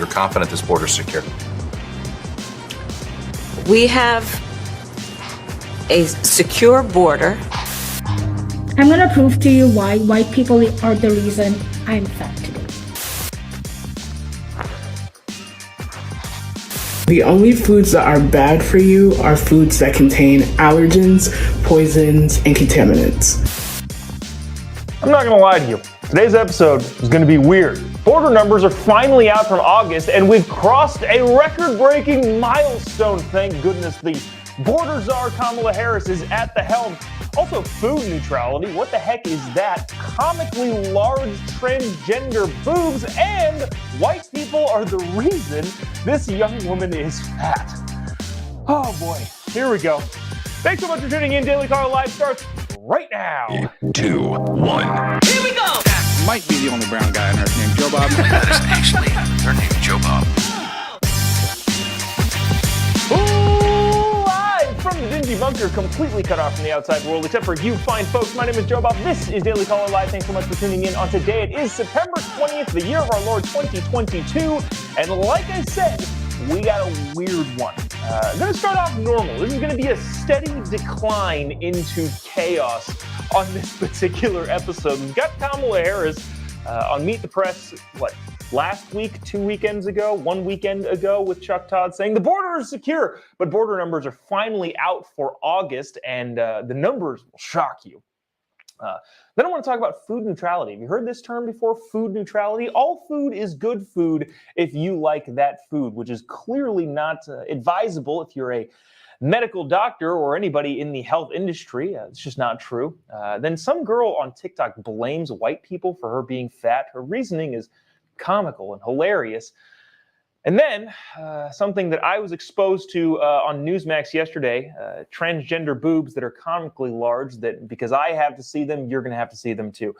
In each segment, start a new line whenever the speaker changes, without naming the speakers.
You're confident this border is secure.
We have a secure border.
I'm gonna prove to you why white people are the reason I'm fat today.
The only foods that are bad for you are foods that contain allergens, poisons, and contaminants.
I'm not gonna lie to you. Today's episode is gonna be weird. Border numbers are finally out from August, and we've crossed a record-breaking milestone. Thank goodness the border czar Kamala Harris is at the helm. Also, food neutrality. What the heck is that? Comically large transgender boobs, and white people are the reason this young woman is fat. Oh boy, here we go. Thanks so much for tuning in. Daily Caller Live starts right now.
3, 2, 1.
Here we go!
That might be the only brown guy on earth named Jobob.
That is actually her name, Jobob.
Live from the dingy bunker, completely cut off from the outside world, except for you fine folks. My name is Jobob. This is Daily Caller Live. Thanks so much for tuning in on today. It is September 20th, the year of our Lord 2022. And like I said, we got a weird one. I'm going to start off normal. This is going to be a steady decline into chaos on this particular episode. We've got Kamala Harris on Meet the Press, last week, 2 weekends ago, 1 weekend ago with Chuck Todd saying the border is secure, but border numbers are finally out for August, and the numbers will shock you. Then I want to talk about food neutrality. Have you heard this term before, food neutrality? All food is good food if you like that food, which is clearly not advisable if you're a medical doctor or anybody in the health industry. It's just not true. Then some girl on TikTok blames white people for her being fat. Her reasoning is comical and hilarious. And then something that I was exposed to on Newsmax yesterday, transgender boobs that are comically large, that because I have to see them, you're going to have to see them too.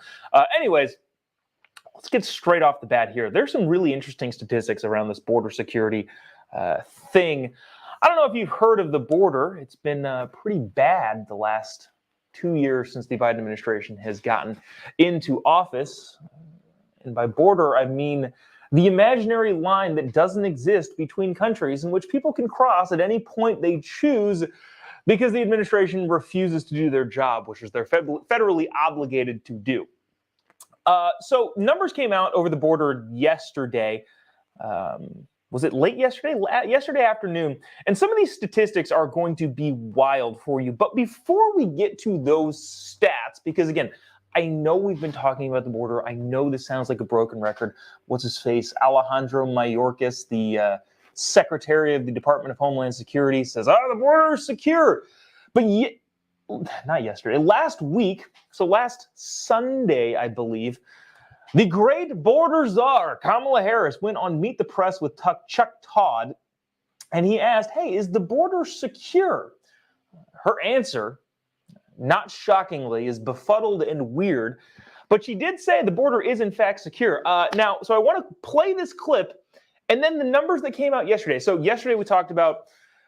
Anyways, let's get straight off the bat here. There's some really interesting statistics around this border security thing. I don't know if you've heard of the border. It's been pretty bad the last 2 years since the Biden administration has gotten into office. And by border, I mean the imaginary line that doesn't exist between countries in which people can cross at any point they choose because the administration refuses to do their job, which is they're federally obligated to do. So numbers came out over the border yesterday. Was it late yesterday? Yesterday afternoon. And some of these statistics are going to be wild for you. But before we get to those stats, because again, I know we've been talking about the border. I know this sounds like a broken record. What's his face? Alejandro Mayorkas, the Secretary of the Department of Homeland Security, says, the border is secure. But not yesterday, last week, so last Sunday, I believe, the great border czar, Kamala Harris, went on Meet the Press with Chuck Todd, and he asked, hey, is the border secure? Her answer, not shockingly, is befuddled and weird, but she did say the border is in fact secure. Now, so I want to play this clip, and then the numbers that came out yesterday. So yesterday we talked about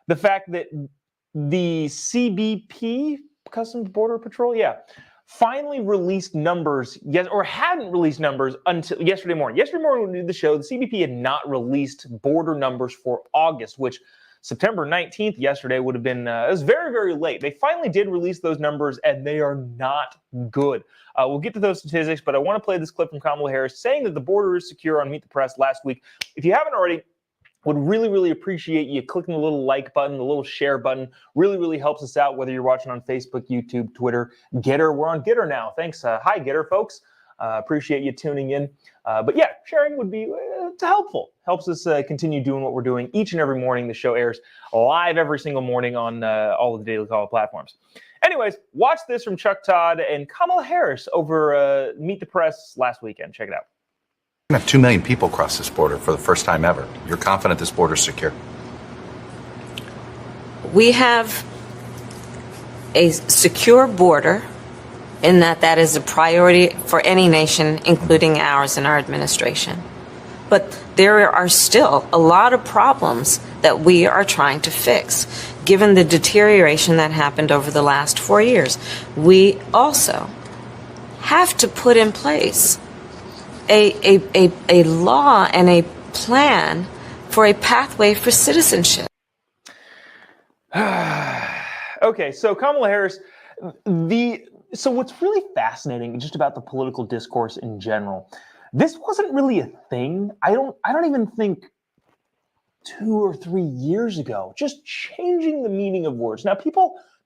the fact that the CBP, Customs Border Patrol, finally released numbers, or hadn't released numbers until yesterday morning. Yesterday morning when we did the show, the CBP had not released border numbers for August, which September 19th yesterday would have been, it was very, very late. They finally did release those numbers, and they are not good. We'll get to those statistics, but I want to play this clip from Kamala Harris saying that the border is secure on Meet the Press last week. If you haven't already, would really, really appreciate you clicking the little like button, the little share button. Really, really helps us out, whether you're watching on Facebook, YouTube, Twitter, Getter. We're on Getter now. Thanks. Hi, Getter folks. Appreciate you tuning in. But yeah, sharing would be helpful. Helps us continue doing what we're doing each and every morning. The show airs live every single morning on all of the Daily Caller platforms. Anyways, watch this from Chuck Todd and Kamala Harris over Meet the Press last weekend. Check it out.
We're going to have 2 million people cross this border for the first time ever. You're confident this border is secure?
We have a secure border in that is a priority for any nation, including ours and our administration. But there are still a lot of problems that we are trying to fix, given the deterioration that happened over the last 4 years. We also have to put in place a law and a plan for a pathway for citizenship.
Okay, so Kamala Harris, so what's really fascinating just about the political discourse in general, this wasn't really a thing. I don't even think 2 or 3 years ago, just changing the meaning of words. Now,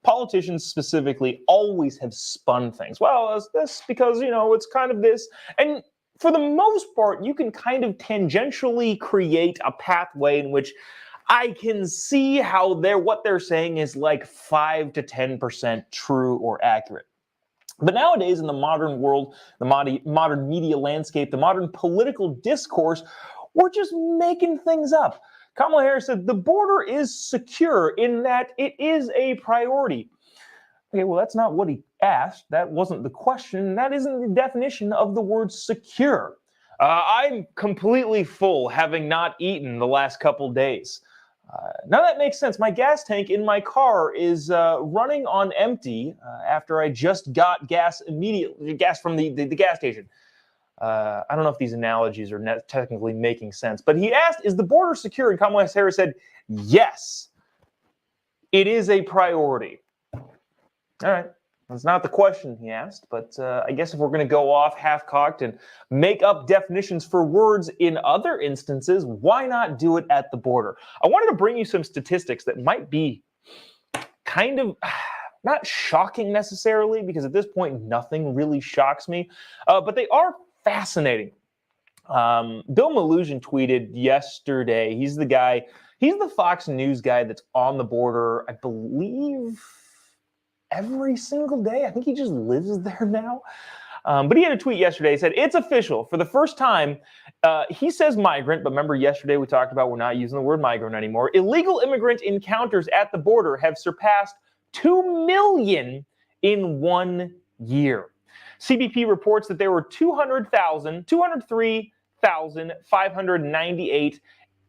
politicians specifically, always have spun things. Well, it's this because, it's kind of this. And for the most part, you can kind of tangentially create a pathway in which I can see how what they're saying is like 5 to 10% true or accurate. But nowadays, in the modern world, the modern media landscape, the modern political discourse, we're just making things up. Kamala Harris said the border is secure in that it is a priority. Okay, well, that's not what he asked. That wasn't the question. That isn't the definition of the word secure. I'm completely full, having not eaten the last couple days. Now that makes sense. My gas tank in my car is running on empty after I just got gas from the gas station. I don't know if these analogies are technically making sense, but he asked, is the border secure? And Kamala Harris said, yes, it is a priority. All right. That's not the question he asked, but I guess if we're going to go off half-cocked and make up definitions for words in other instances, why not do it at the border? I wanted to bring you some statistics that might be kind of not shocking necessarily, because at this point nothing really shocks me, but they are fascinating. Bill Malugin tweeted yesterday. He's the Fox News guy that's on the border, I believe, every single day. I think he just lives there now. But he had a tweet yesterday. He said, it's official. For the first time, he says migrant, but remember yesterday we talked about we're not using the word migrant anymore. Illegal immigrant encounters at the border have surpassed 2 million in 1 year. CBP reports that there were 203,598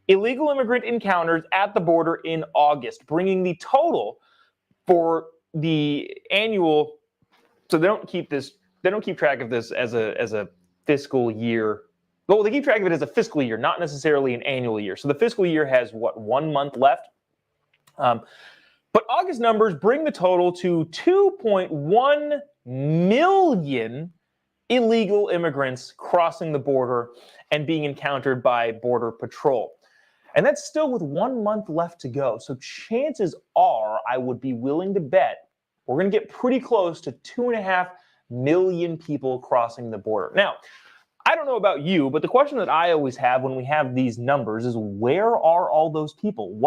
illegal immigrant encounters at the border in August, bringing the total for the annual. So they don't keep track of this as a fiscal year. Well, they keep track of it as a fiscal year, not necessarily an annual year. So the fiscal year has 1 month left. But August numbers bring the total to 2.1 million illegal immigrants crossing the border and being encountered by Border Patrol. And that's still with 1 month left to go. So chances are, I would be willing to bet, we're going to get pretty close to 2.5 million people crossing the border. Now, I don't know about you, but the question that I always have when we have these numbers is, where are all those people?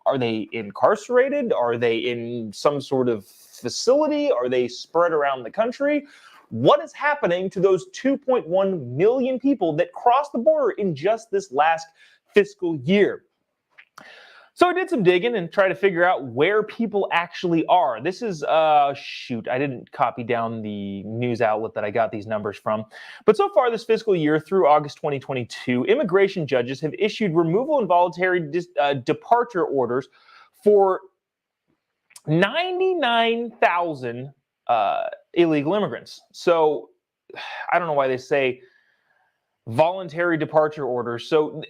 Are they incarcerated? Are they in some sort of facility? Are they spread around the country? What is happening to those 2.1 million people that crossed the border in just this last fiscal year? So I did some digging and tried to figure out where people actually are. This is, I didn't copy down the news outlet that I got these numbers from. But so far this fiscal year through August 2022, immigration judges have issued removal and voluntary departure orders for 99,000 illegal immigrants. So I don't know why they say voluntary departure orders. So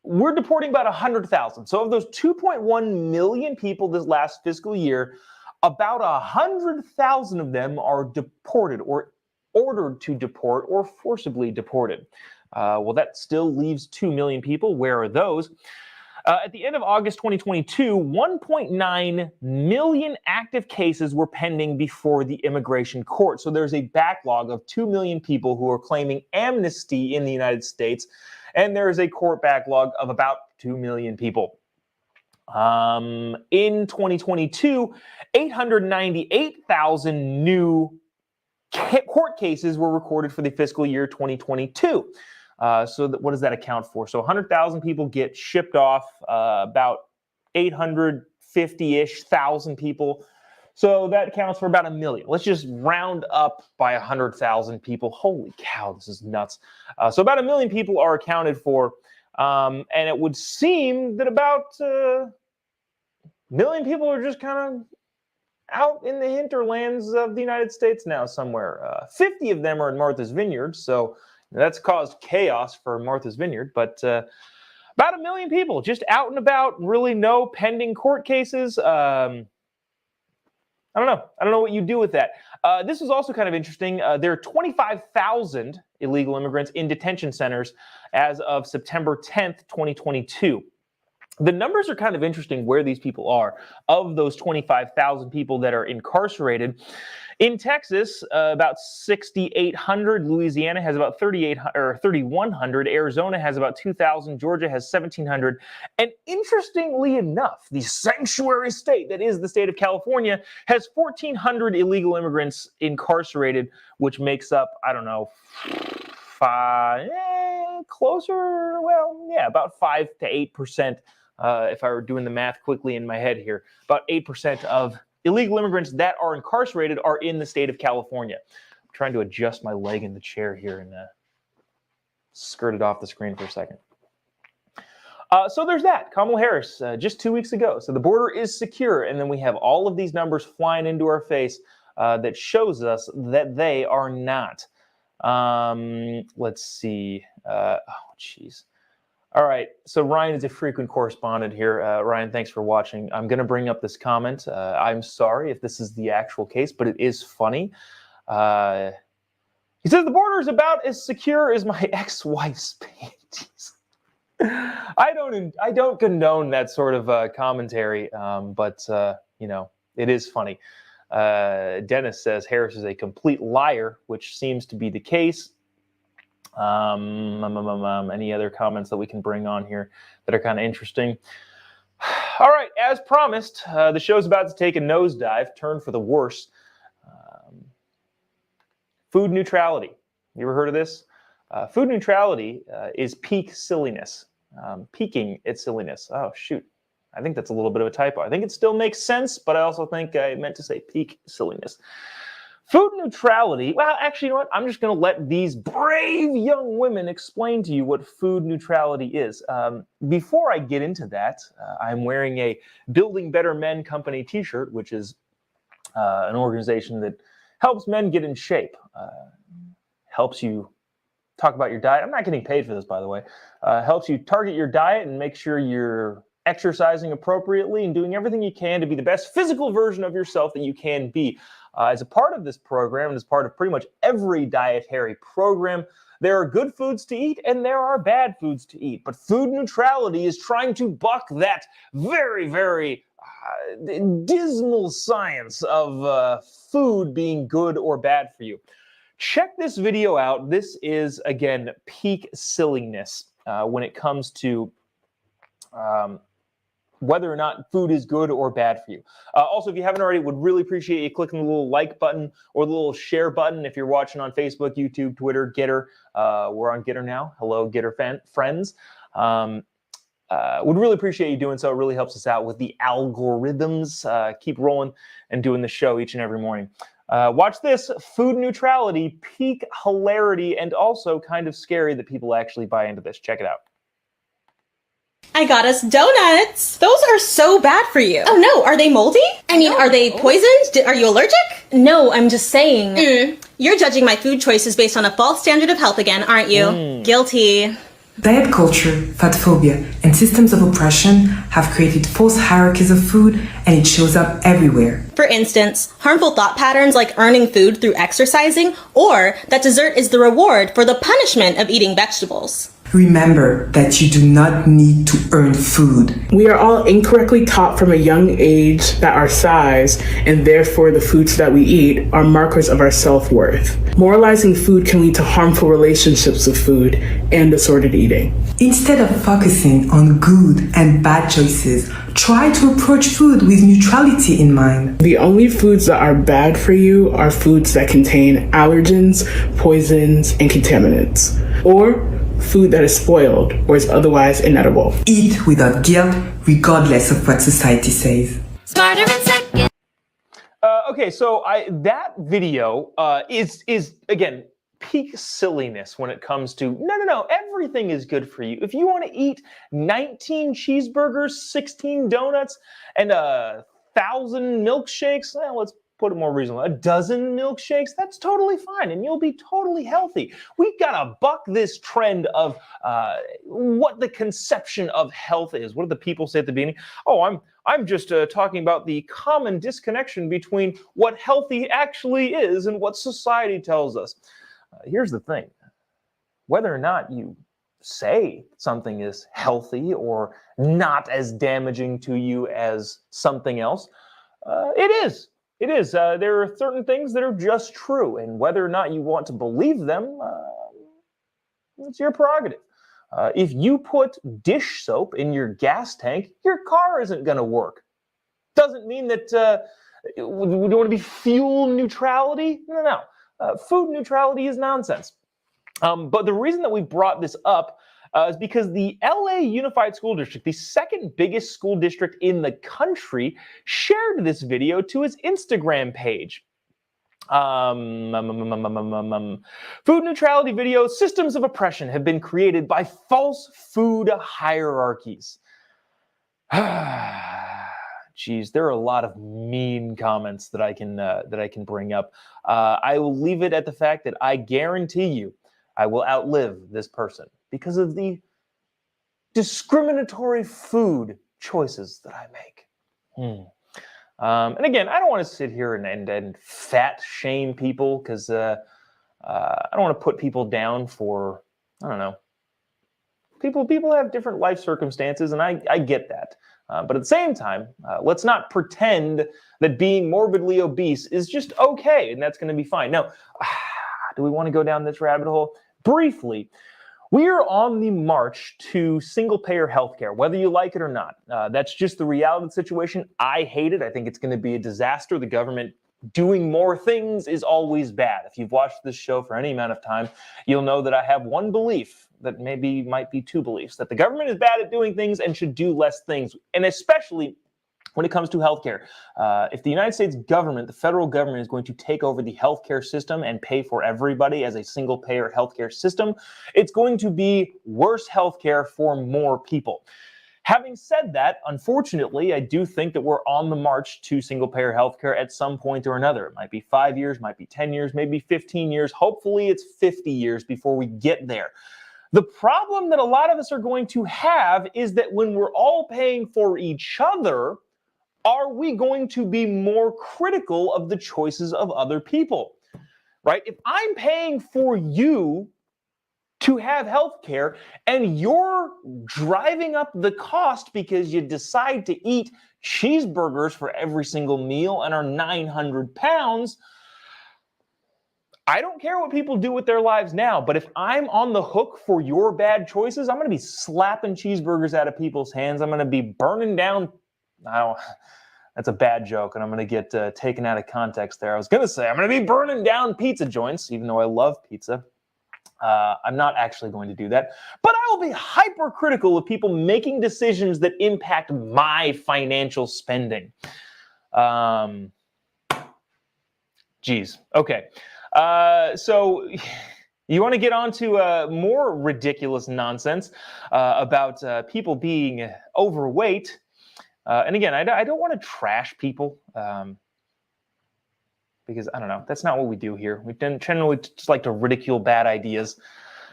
we're deporting about 100,000. So of those 2.1 million people this last fiscal year, about 100,000 of them are deported or ordered to deport or forcibly deported. Well, that still leaves 2 million people. Where are those? At the end of August 2022, 1.9 million active cases were pending before the immigration court. So there's a backlog of 2 million people who are claiming amnesty in the United States, and there is a court backlog of about 2 million people. In 2022, 898,000 new court cases were recorded for the fiscal year 2022. What does that account for? So 100,000 people get shipped off, about 850-ish thousand people. So that accounts for about 1 million. Let's just round up by 100,000 people. Holy cow, this is nuts. So about 1 million people are accounted for. And it would seem that about 1 million people are just kind of out in the hinterlands of the United States now somewhere. 50 of them are in Martha's Vineyard. So That's caused chaos for Martha's Vineyard, but about 1 million people just out and about, really no pending court cases. I don't know. I don't know what you do with that. This is also kind of interesting. There are 25,000 illegal immigrants in detention centers as of September 10th, 2022. The numbers are kind of interesting where these people are. Of those 25,000 people that are incarcerated, in Texas, about 6,800. Louisiana has about 3,100. Arizona has about 2,000. Georgia has 1,700. And interestingly enough, the sanctuary state that is the state of California has 1,400 illegal immigrants incarcerated, which makes up, I don't know, about 5 to 8%. If I were doing the math quickly in my head here, about 8% of illegal immigrants that are incarcerated are in the state of California. I'm trying to adjust my leg in the chair here and skirt it off the screen for a second. So there's that. Kamala Harris, just 2 weeks ago. So the border is secure, and then we have all of these numbers flying into our face that shows us that they are not. Let's see. Jeez. All right, so Ryan is a frequent correspondent here. Ryan, thanks for watching. I'm going to bring up this comment. I'm sorry if this is the actual case, but it is funny. He says the border is about as secure as my ex-wife's panties. I don't condone that sort of commentary, but it is funny. Dennis says Harris is a complete liar, which seems to be the case. Any other comments that we can bring on here that are kind of interesting? All right, as promised, the show's about to take a nosedive, turn for the worse. Food neutrality. You ever heard of this? Food neutrality is peak silliness. Peaking at silliness. Oh, shoot. I think that's a little bit of a typo. I think it still makes sense, but I also think I meant to say peak silliness. Food neutrality, well, actually, you know what? I'm just going to let these brave young women explain to you what food neutrality is. Before I get into that, I'm wearing a Building Better Men Company t-shirt, which is an organization that helps men get in shape, helps you talk about your diet. I'm not getting paid for this, by the way. Helps you target your diet and make sure you're exercising appropriately and doing everything you can to be the best physical version of yourself that you can be. As a part of this program, and as part of pretty much every dietary program, there are good foods to eat and there are bad foods to eat. But food neutrality is trying to buck that very, very dismal science of food being good or bad for you. Check this video out. This is, again, peak silliness when it comes to whether or not food is good or bad for you. Also, if you haven't already, would really appreciate you clicking the little like button or the little share button if you're watching on Facebook, YouTube, Twitter, Getter. We're on Getter now. Hello, Getter friends. Would really appreciate you doing so. It really helps us out with the algorithms. Keep rolling and doing the show each and every morning. Watch this. Food neutrality, peak hilarity, and also kind of scary that people actually buy into this. Check it out.
I got us donuts. Those are so bad for you. Oh no, are they moldy? I mean, are they poisoned? Are you allergic? No, I'm just saying. You're judging my food choices based on a false standard of health again, aren't you? Guilty.
Diet culture, fat phobia, and systems of oppression have created false hierarchies of food, and it shows up everywhere.
For instance, harmful thought patterns like earning food through exercising, or that dessert is the reward for the punishment of eating vegetables.
Remember that you do not need to earn food.
We are all incorrectly taught from a young age that our size, and therefore the foods that we eat, are markers of our self-worth. Moralizing food can lead to harmful relationships with food and disordered eating.
Instead of focusing on good and bad choices, try to approach food with neutrality in mind.
The only foods that are bad for you are foods that contain allergens, poisons, and contaminants, or food that is spoiled or is otherwise inedible.
Eat without guilt, regardless of what society says.
Smarter in seconds.
Okay, so that video is again peak silliness when it comes to no, everything is good for you. If you want to eat 19 cheeseburgers, 16 donuts, and 1,000 milkshakes, well, let's put it more reasonably, a dozen milkshakes, that's totally fine, and you'll be totally healthy. We've got to buck this trend of what the conception of health is. What do the people say at the beginning? Oh, I'm just talking about the common disconnection between what healthy actually is and what society tells us. Here's the thing. Whether or not you say something is healthy or not as damaging to you as something else, it is. It is. There are certain things that are just true, and whether or not you want to believe them, it's your prerogative. If you put dish soap in your gas tank, your car isn't going to work. Doesn't mean that we don't want to be fuel neutrality. No. Food neutrality is nonsense. But the reason that we brought this up is because the LA Unified School District, the second biggest school district in the country, shared this video to its Instagram page. Food neutrality videos, systems of oppression have been created by false food hierarchies. Geez, there are a lot of mean comments that I can bring up. I will leave it at the fact that I guarantee you I will outlive this person because of the discriminatory food choices that I make. And again, I don't want to sit here and fat shame people because I don't want to put people down for, I don't know. People have different life circumstances, and I get that. But at the same time, let's not pretend that being morbidly obese is just okay, and that's going to be fine. Now, do we want to go down this rabbit hole? Briefly, we are on the march to single-payer healthcare, whether you like it or not. That's just the reality of the situation. I hate it. I think it's going to be a disaster. The government doing more things is always bad. If you've watched this show for any amount of time, you'll know that I have one belief that maybe might be two beliefs, that the government is bad at doing things and should do less things, and especially when it comes to healthcare. If the United States government, the federal government, is going to take over the healthcare system and pay for everybody as a single-payer healthcare system, it's going to be worse healthcare for more people. Having said that, unfortunately, I do think that we're on the march to single-payer healthcare at some point or another. It might be 5 years, might be 10 years, maybe 15 years. Hopefully, it's 50 years before we get there. The problem that a lot of us are going to have is that when we're all paying for each other, are we going to be more critical of the choices of other people? Right? If I'm paying for you to have health care and you're driving up the cost because you decide to eat cheeseburgers for every single meal and are 900 pounds, I don't care what people do with their lives now, but if I'm on the hook for your bad choices, I'm going to be slapping cheeseburgers out of people's hands. I'm going to be burning down. That's a bad joke, and I'm going to get taken out of context there. I was going to say I'm going to be burning down pizza joints, even though I love pizza. I'm not actually going to do that. But I will be hypercritical of people making decisions that impact my financial spending. Geez. Okay. So you want to get on to more ridiculous nonsense about people being overweight. And again, I don't want to trash people because, I don't know, that's not what we do here. We generally just like to ridicule bad ideas.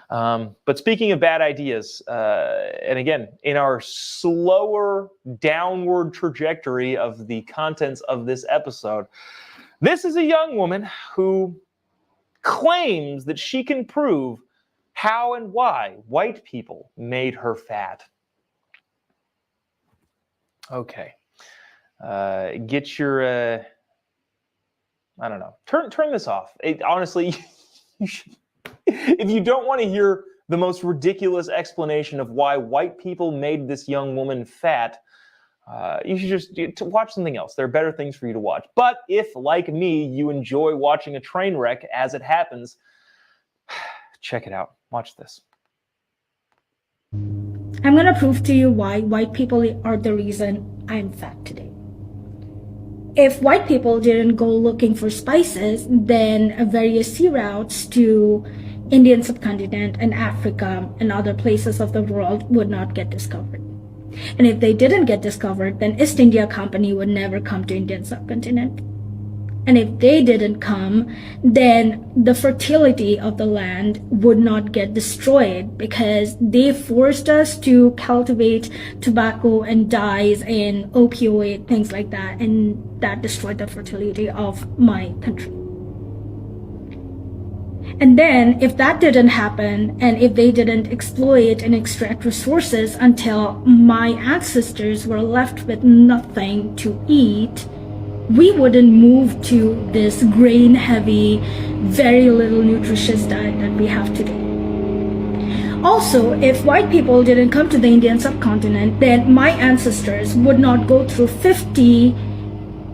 But speaking of bad ideas, and again, in our slower downward trajectory of the contents of this episode, this is a young woman who claims that she can prove how and why white people made her fat. Okay. Get your, I don't know, turn this off. Honestly, you should, if you don't want to hear the most ridiculous explanation of why white people made this young woman fat, you should just watch something else. There are better things for you to watch. But if, like me, you enjoy watching a train wreck as it happens, check it out. Watch this.
I'm going to prove to you why white people are the reason I'm fat today. If white people didn't go looking for spices, then various sea routes to Indian subcontinent and Africa and other places of the world would not get discovered. And if they didn't get discovered, then East India Company would never come to Indian subcontinent. And if they didn't come, then the fertility of the land would not get destroyed because they forced us to cultivate tobacco and dyes and opioid, things like that. And that destroyed the fertility of my country. And then if that didn't happen, and if they didn't exploit and extract resources until my ancestors were left with nothing to eat, we wouldn't move to this grain heavy, very little nutritious diet that we have today. Also, if white people didn't come to the Indian subcontinent, then my ancestors would not go through 50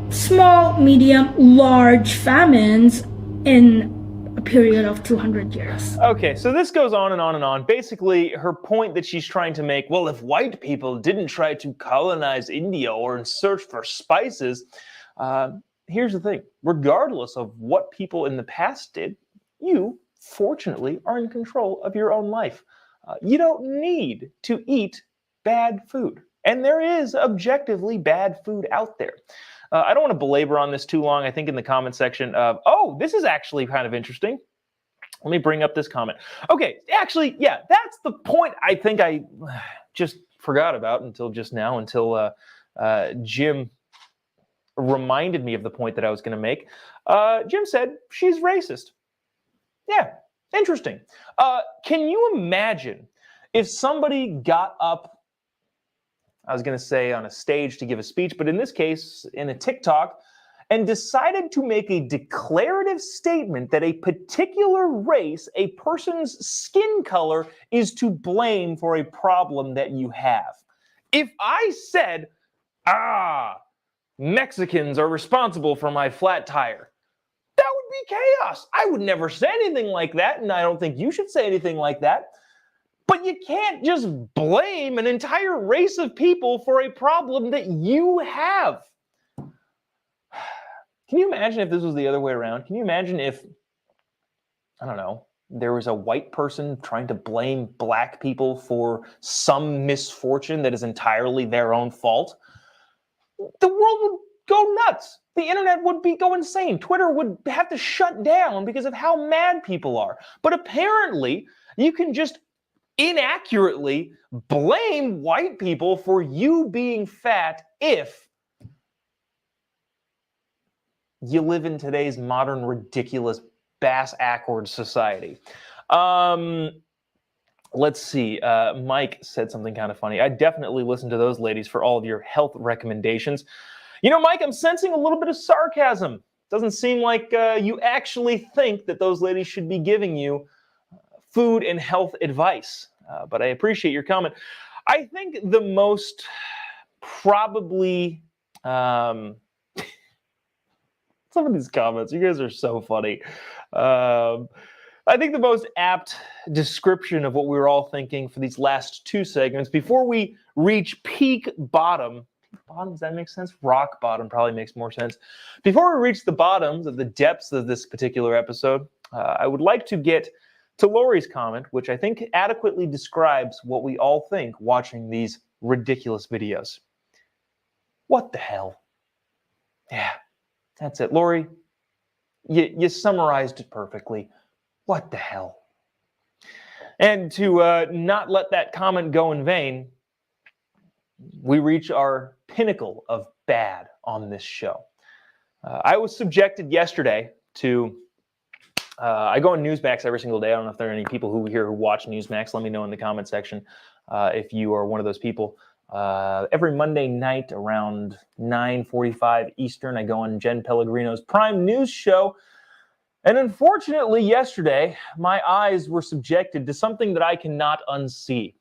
small, medium, large famines in a period of 200 years.
Okay, so this goes on and on and on. Basically, her point that she's trying to make, well, if white people didn't try to colonize India or in search for spices, here's the thing. Regardless of what people in the past did, you, fortunately, are in control of your own life. You don't need to eat bad food. And there is objectively bad food out there. I don't want to belabor on this too long. I think in the comment section, oh, this is actually kind of interesting. Let me bring up this comment. Okay, actually, yeah, that's the point I think I just forgot about until just now, until Jim reminded me of the point that I was going to make. Jim said she's racist. Yeah, interesting. Can you imagine if somebody got up, I was going to say on a stage to give a speech, but in this case, in a TikTok, and decided to make a declarative statement that a particular race, a person's skin color, is to blame for a problem that you have? If I said, Mexicans are responsible for my flat tire, that would be chaos. I would never say anything like that, and I don't think you should say anything like that. But you can't just blame an entire race of people for a problem that you have. Can you imagine if this was the other way around? Can you imagine if, I don't know, there was a white person trying to blame black people for some misfortune that is entirely their own fault? The world would go nuts. The internet would go insane. Twitter would have to shut down because of how mad people are. But apparently, you can just inaccurately blame white people for you being fat if you live in today's modern, ridiculous, bass-ackward society. Let's see. Mike said something kind of funny. I definitely listen to those ladies for all of your health recommendations. You know, Mike, I'm sensing a little bit of sarcasm. Doesn't seem like you actually think that those ladies should be giving you food and health advice. But I appreciate your comment. I think the most probably... some of these comments, you guys are so funny. I think the most apt description of what we were all thinking for these last two segments, before we reach peak bottom, does that make sense? Rock bottom probably makes more sense. Before we reach the bottoms of the depths of this particular episode, I would like to get to Lori's comment, which I think adequately describes what we all think watching these ridiculous videos. What the hell? Yeah. That's it. Lori, you summarized it perfectly. What the hell? And to not let that comment go in vain, we reach our pinnacle of bad on this show. I was subjected yesterday to, I go on Newsmax every single day. I don't know if there are any people who watch Newsmax. Let me know in the comment section if you are one of those people. Every Monday night around 9:45 Eastern, I go on Jen Pellegrino's Prime News show. And unfortunately, yesterday, my eyes were subjected to something that I cannot unsee.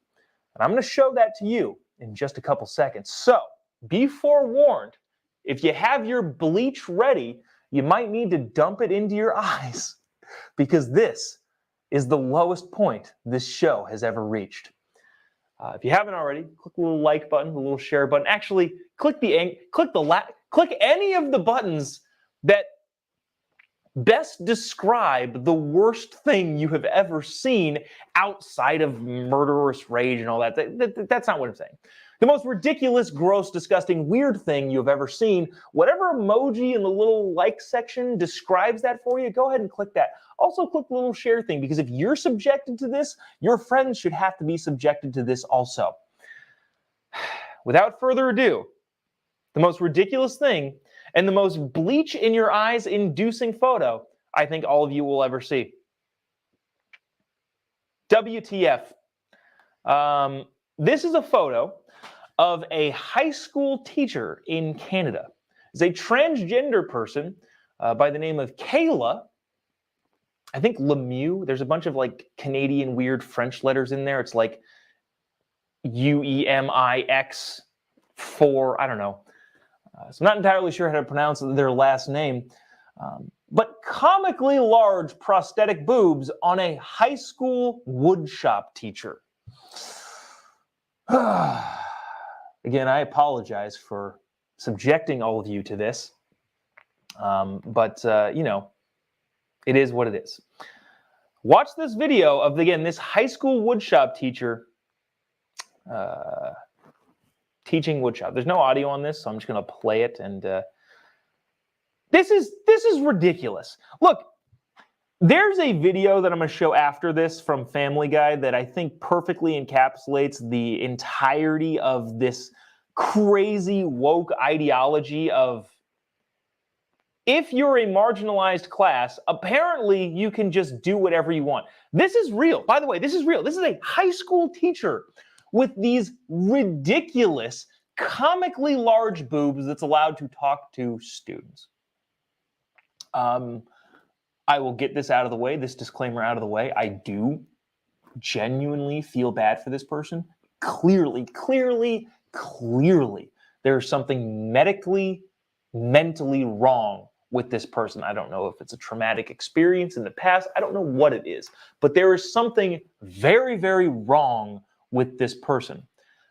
And I'm going to show that to you in just a couple seconds. So be forewarned, if you have your bleach ready, you might need to dump it into your eyes because this is the lowest point this show has ever reached. If you haven't already, click the little like button, the little share button. Actually, click any of the buttons that best describe the worst thing you have ever seen outside of murderous rage and all that. That's not what I'm saying. The most ridiculous, gross, disgusting, weird thing you've ever seen, whatever emoji in the little like section describes that for you, go ahead and click that. Also click the little share thing, because if you're subjected to this, your friends should have to be subjected to this also. Without further ado, the most ridiculous thing and the most bleach in your eyes inducing photo I think all of you will ever see. WTF. This is a photo of a high school teacher in Canada. It's a transgender person by the name of Kayla. I think Lemieux. There's a bunch of like Canadian weird French letters in there. It's like UEMIX 4. I don't know. So I'm not entirely sure how to pronounce their last name. But comically large prosthetic boobs on a high school woodshop teacher. Again, I apologize for subjecting all of you to this. But you know, it is what it is. Watch this video of, again, this high school woodshop teacher teaching woodshop. There's no audio on this, so I'm just going to play it. And this is ridiculous. Look, there's a video that I'm going to show after this from Family Guy that I think perfectly encapsulates the entirety of this crazy woke ideology of, if you're a marginalized class, apparently you can just do whatever you want. This is real. By the way, this is real. This is a high school teacher with these ridiculous, comically large boobs that's allowed to talk to students. I will get this out of the way, this disclaimer out of the way. I do genuinely feel bad for this person. Clearly, there's something medically, mentally wrong with this person. I don't know if it's a traumatic experience in the past. I don't know what it is, but there is something very, very wrong with this person.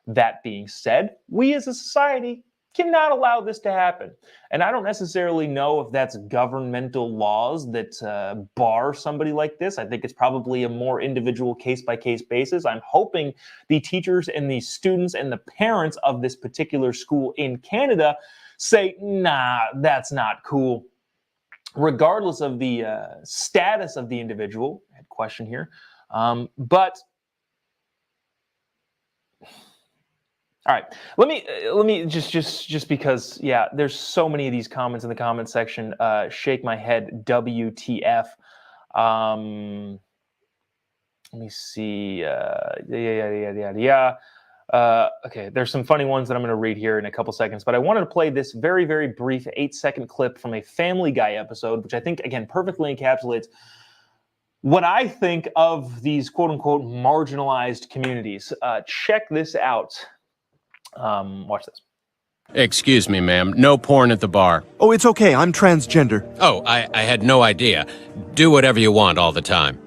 That being said, we as a society cannot allow this to happen. And I don't necessarily know if that's governmental laws that bar somebody like this. I think it's probably a more individual case-by-case basis. I'm hoping the teachers and the students and the parents of this particular school in Canada say, nah, that's not cool. Regardless of the status of the individual, I had a question here, but all right, let me just because, yeah, there's so many of these comments in the comment section. Shake my head, WTF. Let me see. Okay, there's some funny ones that I'm going to read here in a couple seconds, but I wanted to play this very, very brief 8-second clip from a Family Guy episode, which I think, again, perfectly encapsulates what I think of these quote-unquote marginalized communities. Check this out. Watch this.
Excuse me, ma'am. No porn at the bar.
Oh, it's okay. I'm transgender.
Oh, I had no idea. Do whatever you want all the time.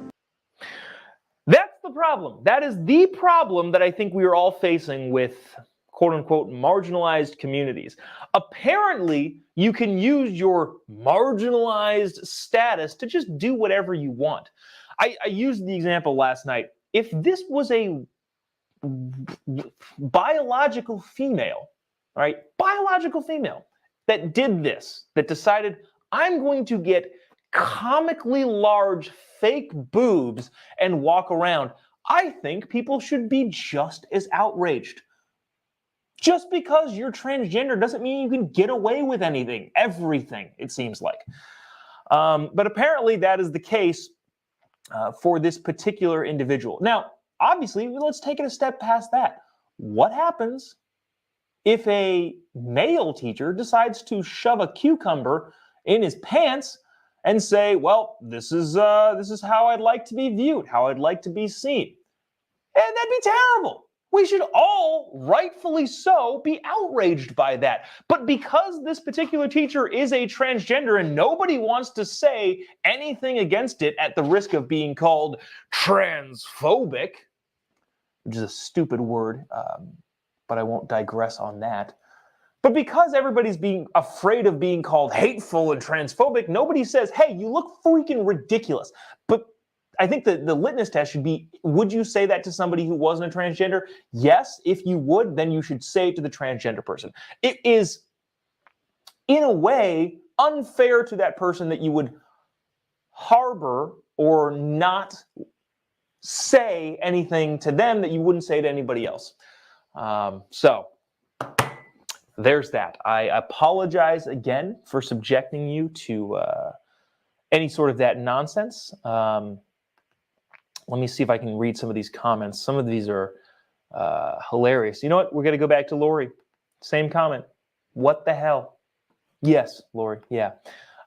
That's the problem. That is the problem that I think we are all facing with quote-unquote marginalized communities. Apparently, you can use your marginalized status to just do whatever you want. I used the example last night. If this was a biological female, right? Biological female that did this, that decided, I'm going to get comically large fake boobs and walk around, I think people should be just as outraged. Just because you're transgender doesn't mean you can get away with anything, everything, it seems like. But apparently that is the case for this particular individual. Now, obviously, let's take it a step past that. What happens if a male teacher decides to shove a cucumber in his pants and say, well, this is how I'd like to be viewed, how I'd like to be seen? And that'd be terrible. We should all, rightfully so, be outraged by that. But because this particular teacher is a transgender and nobody wants to say anything against it at the risk of being called transphobic, which is a stupid word, but I won't digress on that. But because everybody's being afraid of being called hateful and transphobic, nobody says, hey, you look freaking ridiculous. But I think the litmus test should be, would you say that to somebody who wasn't a transgender? Yes. If you would, then you should say it to the transgender person. It is, in a way, unfair to that person that you would harbor or not say anything to them that you wouldn't say to anybody else. So there's that. I apologize again for subjecting you to any sort of that nonsense. Let me see if I can read some of these comments. Some of these are hilarious. You know what? We're going to go back to Lori. Same comment. What the hell? Yes, Lori. Yeah.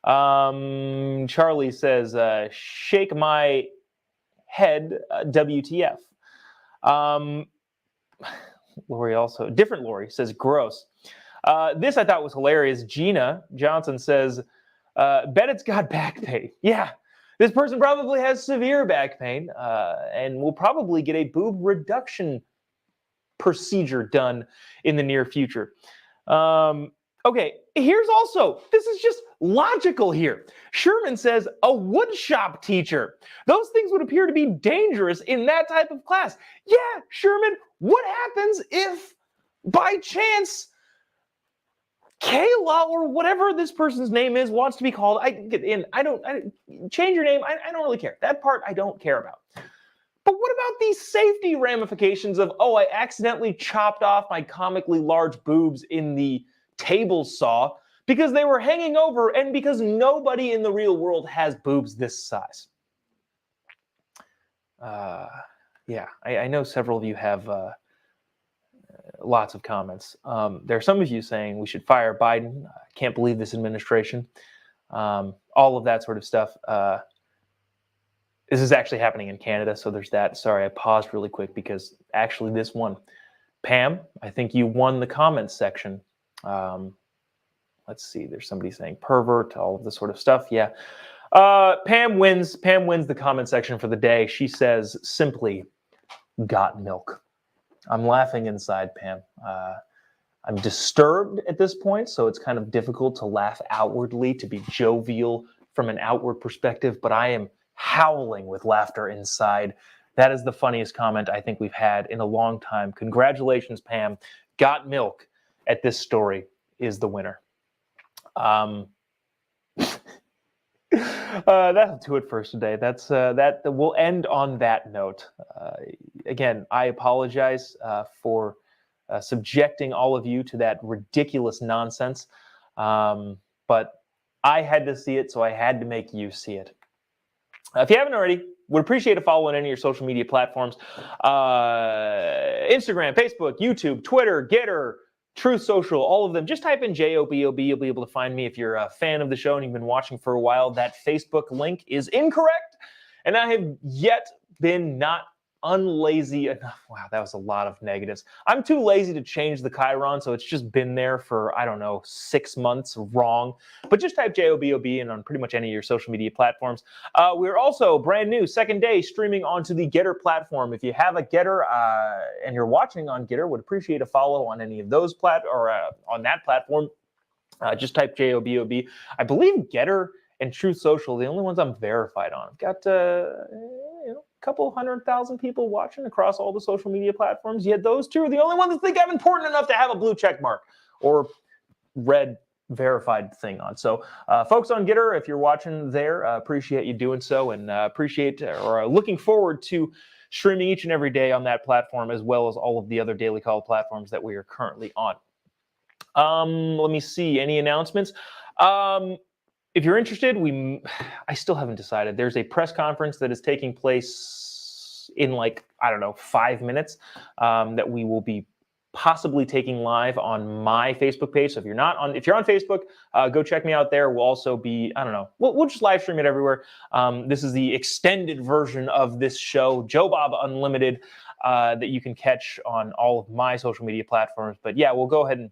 Charlie says, shake my head, WTF. Lori also, different Lori says, gross. This I thought was hilarious. Gina Johnson says, bet it's got back pain. Yeah. This person probably has severe back pain and will probably get a boob reduction procedure done in the near future. Okay, here's also, this is just logical here. Sherman says, a woodshop teacher. Those things would appear to be dangerous in that type of class. Yeah, Sherman, what happens if by chance Kayla or whatever this person's name is wants to be called? Change your name. I don't really care. That part I don't care about. But what about these safety ramifications of, oh, I accidentally chopped off my comically large boobs in the table saw because they were hanging over and because nobody in the real world has boobs this size? Yeah, I know several of you have lots of comments. There are some of you saying we should fire Biden. I can't believe this administration. All of that sort of stuff. This is actually happening in Canada, so there's that. Sorry, I paused really quick because actually this one. Pam, I think you won the comments section. Let's see, there's somebody saying pervert, all of this sort of stuff. Yeah. Pam wins the comment section for the day. She says simply, got milk. I'm laughing inside, Pam. I'm disturbed at this point, so it's kind of difficult to laugh outwardly, to be jovial from an outward perspective, but I am howling with laughter inside. That is the funniest comment I think we've had in a long time. Congratulations, Pam. Got milk at this story is the winner. That'll do it for us today. That we'll end on that note. Again, I apologize for subjecting all of you to that ridiculous nonsense, but I had to see it, so I had to make you see it. If you haven't already, would appreciate a follow on any of your social media platforms. Instagram, Facebook, YouTube, Twitter, Getter, Truth Social, all of them. Just type in JOBOB. You'll be able to find me if you're a fan of the show and you've been watching for a while. That Facebook link is incorrect, and I have yet been not unlazy enough. Wow, that was a lot of negatives. I'm too lazy to change the Chiron, so it's just been there for, I don't know, 6 months wrong. But just type JOBOB in on pretty much any of your social media platforms. We're also brand new, second day, streaming onto the Getter platform. If you have a Getter and you're watching on Getter, would appreciate a follow on any of those on that platform. Just type JOBOB. I believe Getter and Truth Social, the only ones I'm verified on. I've got couple 100,000 people watching across all the social media platforms, yet those two are the only ones that think I'm important enough to have a blue check mark or red verified thing on. So folks on Getter, if you're watching there, appreciate you doing so, and appreciate or looking forward to streaming each and every day on that platform, as well as all of the other Daily Call platforms that we are currently on. Let me see, any announcements? If you're interested, I still haven't decided. There's a press conference that is taking place in 5 minutes that we will be possibly taking live on my Facebook page. So if you're on Facebook, go check me out there. We'll also be, we'll just live stream it everywhere. This is the extended version of this show, Jobob Unlimited, that you can catch on all of my social media platforms. But yeah, we'll go ahead and,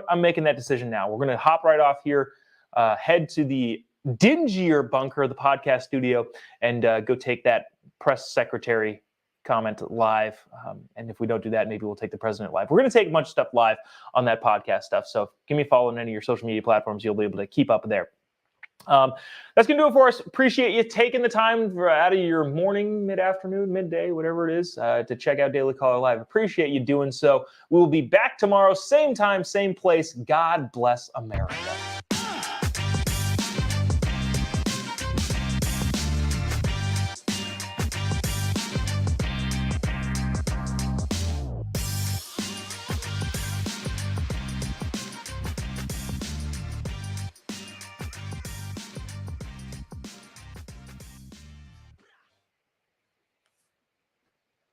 I'm making that decision now. We're going to hop right off here. Head to the dingier bunker, the podcast studio, and go take that press secretary comment live. And if we don't do that, maybe we'll take the president live. We're going to take a bunch of stuff live on that podcast stuff. So give me a follow on any of your social media platforms. You'll be able to keep up there. That's going to do it for us. Appreciate you taking the time out of your morning, mid-afternoon, midday, whatever it is, to check out Daily Caller Live. Appreciate you doing so. We will be back tomorrow, same time, same place. God bless America.